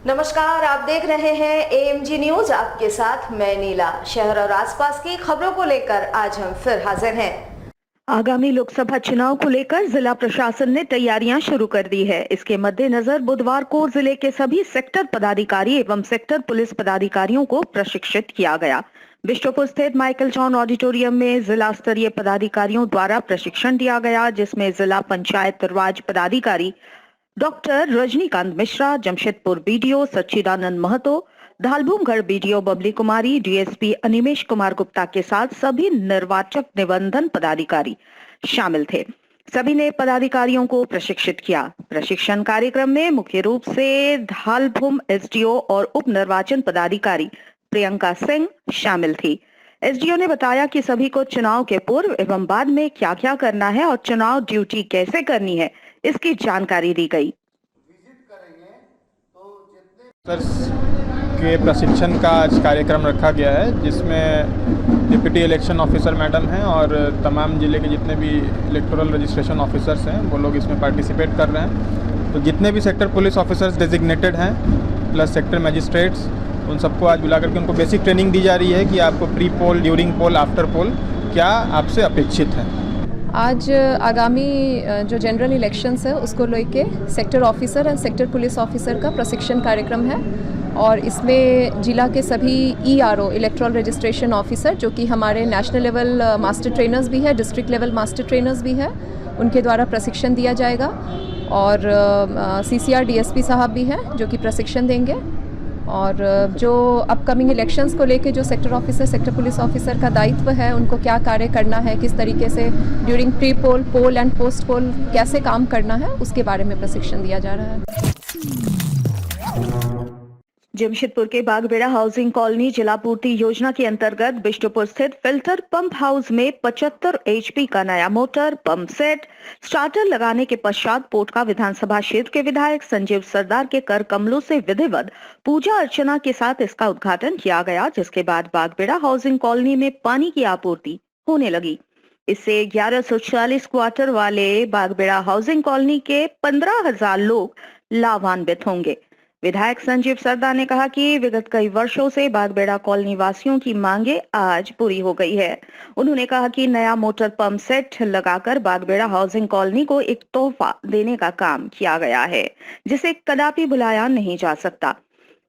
नमस्कार, आप देख रहे हैं एएमजी न्यूज। आपके साथ मैं नीला। शहर और आसपास की खबरों को लेकर आज हम फिर हाजिर हैं। आगामी लोकसभा चुनाव को लेकर जिला प्रशासन ने तैयारियां शुरू कर दी है। इसके मद्देनजर बुधवार को जिले के सभी सेक्टर पदाधिकारी एवं सेक्टर पुलिस पदाधिकारियों को प्रशिक्षित किया गया। बिष्टुपुर स्थित माइकल जॉन ऑडिटोरियम में जिला स्तरीय पदाधिकारियों द्वारा प्रशिक्षण दिया गया, जिसमें जिला पंचायत राज पदाधिकारी डॉक्टर रजनीकांत मिश्रा, जमशेदपुर बीडीओ सच्चिदानंद महतो, धालभूमगढ़ बीडीओ बबली कुमारी, डीएसपी अनिमेश कुमार गुप्ता के साथ सभी निर्वाचक निबंधन पदाधिकारी शामिल थे। सभी ने पदाधिकारियों को प्रशिक्षित किया। प्रशिक्षण कार्यक्रम में मुख्य रूप से धालभूम एसडीओ और उप निर्वाचन पदाधिकारी प्रियंका सिंह शामिल थी। एसडीओ ने बताया कि सभी को चुनाव के पूर्व एवं बाद में क्या क्या करना है और चुनाव ड्यूटी कैसे करनी है, इसकी जानकारी दी गई। के प्रशिक्षण का आज कार्यक्रम रखा गया है, जिसमें डिप्टी इलेक्शन ऑफिसर मैडम हैं और तमाम ज़िले के जितने भी इलेक्टोरल रजिस्ट्रेशन ऑफिसर्स हैं वो लोग इसमें पार्टिसिपेट कर रहे हैं। तो जितने भी सेक्टर पुलिस ऑफिसर्स डेजिग्नेटेड हैं प्लस सेक्टर मजिस्ट्रेट्स, उन सबको आज बुला करके उनको बेसिक ट्रेनिंग दी जा रही है कि आपको प्री पोल, ड्यूरिंग पोल, आफ्टर पोल क्या आपसे अपेक्षित है। आज आगामी जो जनरल इलेक्शंस है उसको लेके sector officer and sector police officer का प्रशिक्षण कार्यक्रम है और इसमें जिला के सभी ईआरओ इलेक्ट्रल रजिस्ट्रेशन ऑफिसर जो कि हमारे नेशनल लेवल मास्टर ट्रेनर्स भी है, डिस्ट्रिक्ट लेवल मास्टर ट्रेनर्स भी है, उनके द्वारा प्रशिक्षण दिया जाएगा और सीसीआर डीएसपी साहब भी हैं जो कि प्रशिक्षण देंगे। और जो अपकमिंग इलेक्शंस को लेके जो sector officer, sector police officer का दायित्व है, उनको क्या कार्य करना है, किस तरीके से during pre poll, poll and post poll कैसे काम करना है, उसके बारे में प्रशिक्षण दिया जा रहा है। जमशेदपुर के बागबेड़ा हाउसिंग कॉलोनी जलापूर्ति योजना के अंतर्गत बिष्टुपुर स्थित फिल्टर पंप हाउस में 75 एचपी का नया मोटर पंप सेट स्टार्टर लगाने के पश्चात पोटका विधानसभा क्षेत्र के विधायक संजीव सरदार के कर कमलों से विधिवत पूजा अर्चना के साथ इसका उद्घाटन किया गया, जिसके बाद बागबेड़ा हाउसिंग कॉलोनी में पानी की आपूर्ति होने लगी। इससे 1140 क्वार्टर वाले बागबेड़ा हाउसिंग कॉलोनी के 15,000 लोग लाभान्वित होंगे। विधायक संजीव सरदार ने कहा कि विगत कई वर्षों से बागबेड़ा कॉलोनी वासियों की मांगे आज पूरी हो गई है। उन्होंने कहा कि नया मोटर पंप सेट लगाकर बागबेड़ा हाउसिंग कॉलोनी को एक तोहफा देने का काम किया गया है, जिसे कदापि भुलाया नहीं जा सकता।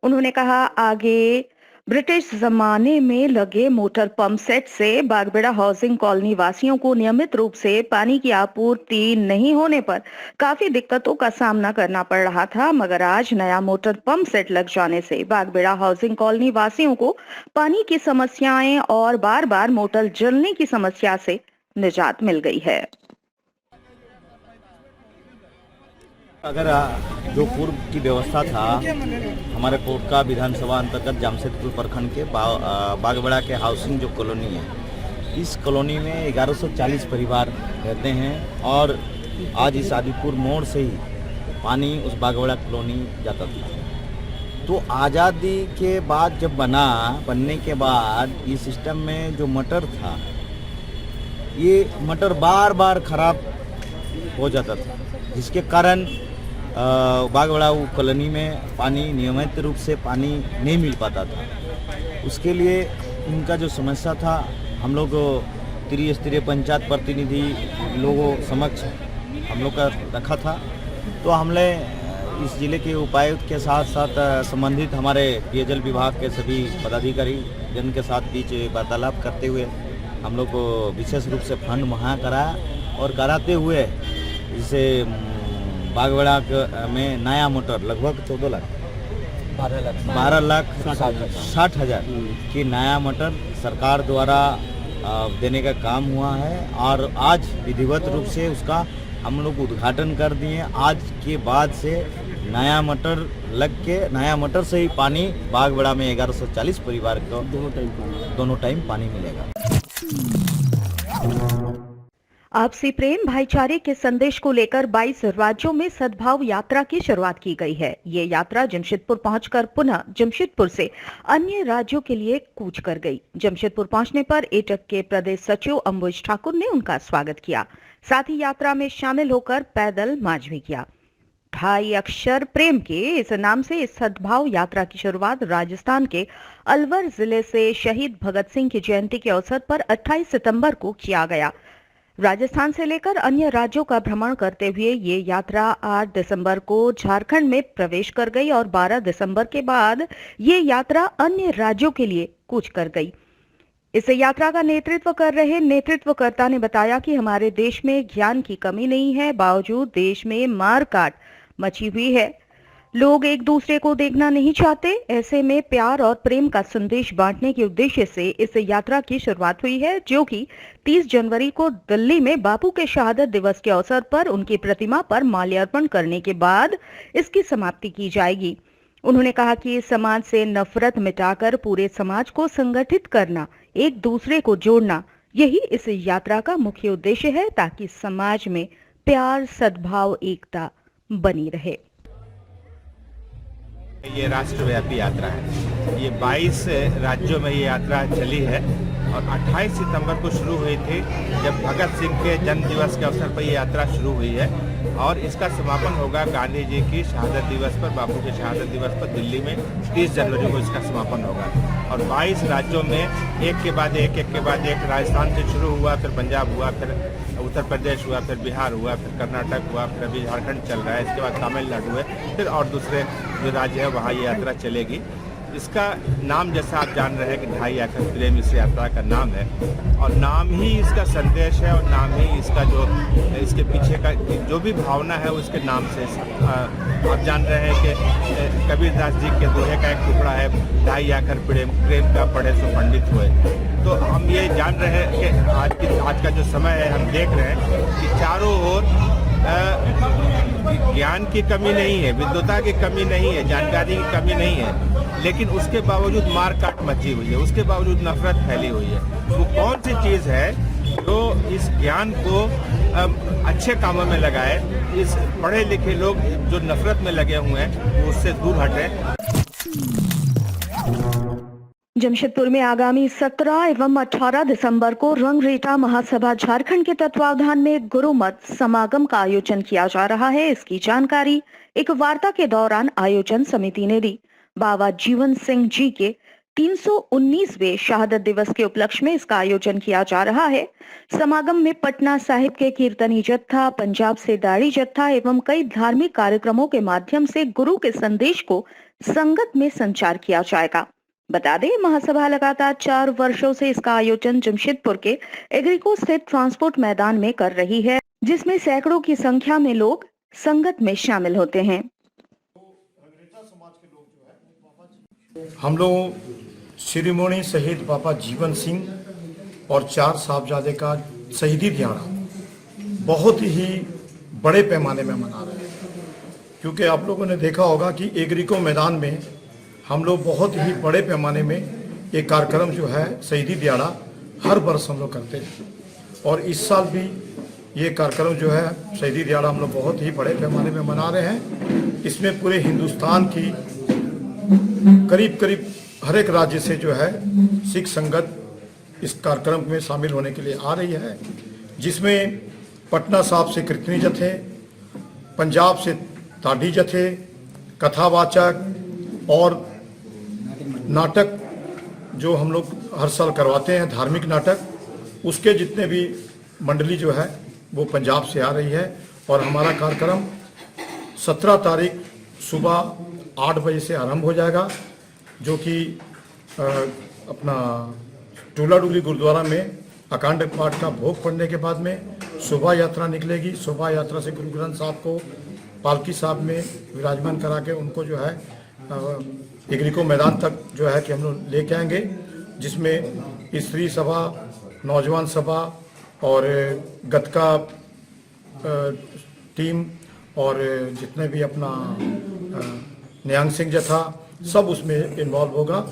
उन्होंने कहा आगे ब्रिटिश जमाने में लगे मोटर पंप सेट से बागबेड़ा हाउसिंग कॉलोनी वासियों को नियमित रूप से पानी की आपूर्ति नहीं होने पर काफी दिक्कतों का सामना करना पड़ रहा था, मगर आज नया मोटर पंप सेट लग जाने से बागबेड़ा हाउसिंग कॉलोनी वासियों को पानी की समस्याएं और बार बार मोटर जलने की समस्या से निजात मिल गई है। अगर जो पूर्व की व्यवस्था था हमारे पोटका विधानसभा अंतर्गत जमशेदपुर प्रखंड के बागबेड़ा के हाउसिंग जो कॉलोनी है, इस कॉलोनी में 1140 परिवार रहते हैं और आज इस आदिपुर मोड़ से ही पानी उस बागबेड़ा कॉलोनी जाता था। तो आज़ादी के बाद जब बनने के बाद ये सिस्टम में जो मटर था, ये मटर बार बार खराब हो जाता था, जिसके कारण बागबेड़ा कॉलोनी में पानी नियमित रूप से पानी नहीं मिल पाता था। उसके लिए इनका जो समस्या था हम लोग त्रिस्तरीय पंचायत प्रतिनिधि लोगों समक्ष हम लोग का रखा था। तो हमने इस जिले के उपायुक्त के साथ साथ संबंधित हमारे पेयजल विभाग के सभी पदाधिकारी जन के साथ बीच वार्तालाप करते हुए हम लोग को विशेष रूप से फंड मुहैया कराया और कराते हुए इसे बागबेड़ा में नया मोटर लगभग 12 लाख 60 हज़ार की नया मोटर सरकार द्वारा देने का काम हुआ है और आज विधिवत रूप से उसका हम लोग उद्घाटन कर दिए। आज के बाद से नया मोटर लग के नया मोटर से ही पानी बागबेड़ा में 1140 परिवार को दोनों टाइम पानी मिलेगा। आपसी प्रेम भाईचारे के संदेश को लेकर 22 राज्यों में सद्भाव यात्रा की शुरुआत की गई है। ये यात्रा जमशेदपुर पहुंचकर पुनः जमशेदपुर से अन्य राज्यों के लिए कूच कर गई। जमशेदपुर पहुंचने पर एटक के प्रदेश सचिव अंबुज ठाकुर ने उनका स्वागत किया, साथ ही यात्रा में शामिल होकर पैदल मार्च भी किया। ढाई अक्षर प्रेम के इस नाम से इस सद्भाव यात्रा की शुरुआत राजस्थान के अलवर जिले से शहीद भगत सिंह की जयंती के अवसर पर 28 सितंबर को किया गया। राजस्थान से लेकर अन्य राज्यों का भ्रमण करते हुए ये यात्रा 8 दिसंबर को झारखंड में प्रवेश कर गई और 12 दिसंबर के बाद ये यात्रा अन्य राज्यों के लिए कूच कर गई। इस यात्रा का नेतृत्व कर रहे नेतृत्वकर्ता ने बताया कि हमारे देश में ज्ञान की कमी नहीं है, बावजूद देश में मार काट मची हुई है। लोग एक दूसरे को देखना नहीं चाहते। ऐसे में प्यार और प्रेम का संदेश बांटने के उद्देश्य से इस यात्रा की शुरुआत हुई है, जो कि 30 जनवरी को दिल्ली में बापू के शहादत दिवस के अवसर पर उनकी प्रतिमा पर माल्यार्पण करने के बाद इसकी समाप्ति की जाएगी। उन्होंने कहा कि समाज से नफरत मिटाकर पूरे समाज को संगठित करना, एक दूसरे को जोड़ना, यही इस यात्रा का मुख्य उद्देश्य है, ताकि समाज में प्यार, सद्भाव, एकता बनी रहे। ये राष्ट्रव्यापी यात्रा है। ये 22 राज्यों में ये यात्रा चली है और 28 सितंबर को शुरू हुई थी, जब भगत सिंह के जन्म दिवस के अवसर पर ये यात्रा शुरू हुई है और इसका समापन होगा गांधी जी की शहादत दिवस पर, बापू के शहादत दिवस पर दिल्ली में 30 जनवरी को इसका समापन होगा। और 22 राज्यों में एक के बाद एक राजस्थान से शुरू हुआ, फिर पंजाब हुआ, फिर उत्तर प्रदेश हुआ, फिर बिहार हुआ, फिर कर्नाटक हुआ, फिर अभी झारखंड चल रहा है, इसके बाद तमिलनाडु है, फिर और दूसरे जो राज्य है वहाँ ये यात्रा चलेगी। इसका नाम जैसा आप जान रहे हैं कि ढाई अक्षर प्रेम इस यात्रा का नाम है और नाम ही इसका संदेश है और नाम ही इसका जो इसके पीछे का जो भी भावना है उसके नाम से आप जान रहे हैं कि कबीरदास जी के दोहे का एक टुकड़ा है, ढाई अक्षर प्रेम का पढ़े सो पंडित हुए। तो हम ये जान रहे हैं कि आज का जो समय है, हम देख रहे हैं कि चारों ओर ज्ञान की कमी नहीं है, विद्वता की कमी नहीं है, जानकारी की कमी नहीं है, लेकिन उसके बावजूद मार काट मची हुई है, उसके बावजूद नफरत फैली हुई है। वो कौन सी चीज़ है जो इस ज्ञान को अच्छे कामों में लगाए, इस पढ़े लिखे लोग जो नफरत में लगे हुए हैं वो उससे दूर हटें। जमशेदपुर में आगामी 17 एवं 18 दिसंबर को रंगरेटा महासभा झारखंड के तत्वावधान में गुरुमत समागम का आयोजन किया जा रहा है। इसकी जानकारी एक वार्ता के दौरान आयोजन समिति ने दी। बाबा जीवन सिंह जी के 319वें शहादत दिवस के उपलक्ष्य में इसका आयोजन किया जा रहा है। समागम में पटना साहिब के कीर्तनी जत्था, पंजाब से दाढ़ी जत्था एवं कई धार्मिक कार्यक्रमों के माध्यम से गुरु के संदेश को संगत में संचार किया जाएगा। बता दें, महासभा लगातार 4 वर्षों से इसका आयोजन जमशेदपुर के एग्रीको स्थित ट्रांसपोर्ट मैदान में कर रही है, जिसमें सैकड़ों की संख्या में लोग संगत में शामिल होते हैं। हम लोग शिरोमणि शहीद बाबा जीवन सिंह और 4 साहबजादे का शहीदी दिहाड़ा बहुत ही बड़े पैमाने में मना रहे हैं, क्योंकि आप लोगों ने देखा होगा कि एग्रीको मैदान में हम लोग बहुत ही बड़े पैमाने में ये कार्यक्रम जो है शहीदी दिहाड़ा हर वर्ष हम लोग करते हैं और इस साल भी ये कार्यक्रम जो है शहीदी दिहाड़ा हम लोग बहुत ही बड़े पैमाने में मना रहे हैं। इसमें पूरे हिंदुस्तान की करीब हर एक राज्य से जो है सिख संगत इस कार्यक्रम में शामिल होने के लिए आ रही है, जिसमें पटना साहिब से कीर्तनी जत्थे, पंजाब से दाढ़ी जत्थे, कथावाचक और नाटक जो हम लोग हर साल करवाते हैं, धार्मिक नाटक, उसके जितने भी मंडली जो है वो पंजाब से आ रही है। और हमारा कार्यक्रम 17 तारीख सुबह 8 बजे से आरंभ हो जाएगा, जो कि अपना टूला डुगली गुरुद्वारा में अकांड पाठ का भोग पड़ने के बाद में शोभा यात्रा निकलेगी। शोभा यात्रा से गुरु ग्रंथ साहब को पालकी साहब में विराजमान करा के उनको जो है एग्रीको मैदान तक जो है कि हम लोग लेके आएंगे, जिसमें स्त्री सभा, नौजवान सभा और गतका टीम और जितने भी अपना न्यांग सिंह जथा सब उसमें इन्वॉल्व होगा।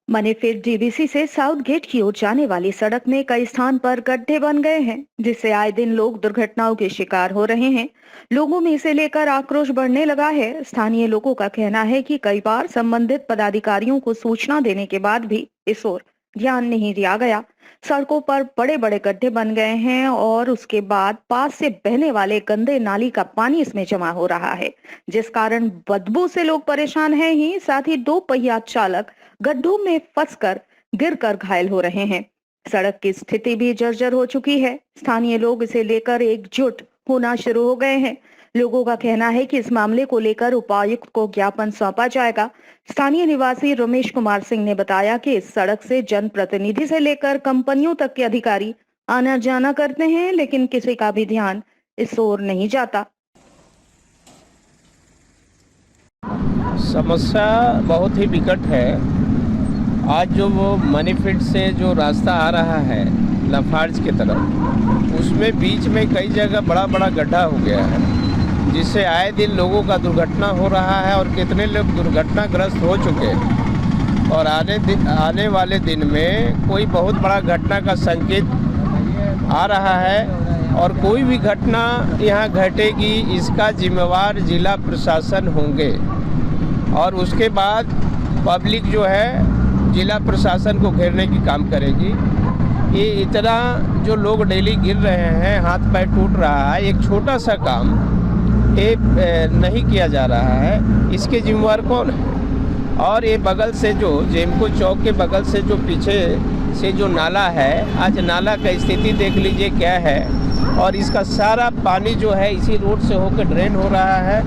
मनेफिर डीबीसी से साउथ गेट की ओर जाने वाली सड़क में कई स्थान पर गड्ढे बन गए हैं, जिससे आए दिन लोग दुर्घटनाओं के शिकार हो रहे हैं। लोगों में इसे लेकर आक्रोश बढ़ने लगा है। स्थानीय लोगों का कहना है कि कई बार संबंधित पदाधिकारियों को सूचना देने के बाद भी इस ओर ध्यान नहीं दिया गया। सड़कों पर बड़े बड़े गड्ढे बन गए हैं और उसके बाद पास से बहने वाले गंदे नाली का पानी इसमें जमा हो रहा है, जिस कारण बदबू से लोग परेशान हैं ही, साथ ही 2 पहिया चालक गड्ढों में फंसकर गिरकर घायल हो रहे हैं। सड़क की स्थिति भी जर्जर हो चुकी है। स्थानीय लोग इसे लेकर एकजुट होना शुरू हो गए हैं। लोगों का कहना है कि इस मामले को लेकर उपायुक्त को ज्ञापन सौंपा जाएगा। स्थानीय निवासी रमेश कुमार सिंह ने बताया कि इस सड़क से जनप्रतिनिधि से लेकर कंपनियों तक के अधिकारी आना जाना करते हैं, लेकिन किसी का भी ध्यान इस ओर नहीं जाता। समस्या बहुत ही विकट है। आज जो वो मनीफिट से जो रास्ता आ रहा है लाफार्ज की तरफ, उसमें बीच में कई जगह बड़ा बड़ा गड्ढा हो गया है, जिससे आए दिन लोगों का दुर्घटना हो रहा है और कितने लोग दुर्घटनाग्रस्त हो चुके हैं। और आने वाले दिन में कोई बहुत बड़ा घटना का संकेत आ रहा है और कोई भी घटना यहाँ घटेगी इसका जिम्मेवार जिला प्रशासन होंगे और उसके बाद पब्लिक जो है जिला प्रशासन को घेरने की काम करेगी। ये इतना जो लोग डेली गिर रहे हैं, हाथ पैर टूट रहा है, एक छोटा सा काम ये नहीं किया जा रहा है, इसके जिम्मेवार कौन है? और ये बगल से जो जेमको चौक के बगल से जो पीछे से जो नाला है, आज नाला का स्थिति देख लीजिए क्या है। और इसका सारा पानी जो है इसी रोड से होकर ड्रेन हो रहा है।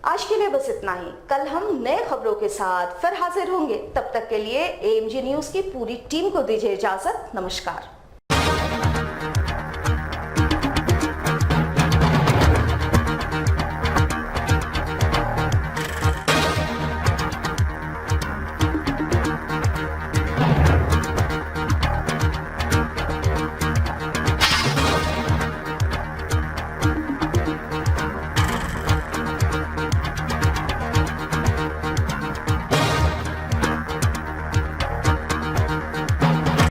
आज के लिए बस इतना ही। कल हम नए खबरों के साथ फिर हाजिर होंगे। तब तक के लिए AMG न्यूज की पूरी टीम को दीजिए इजाजत। नमस्कार।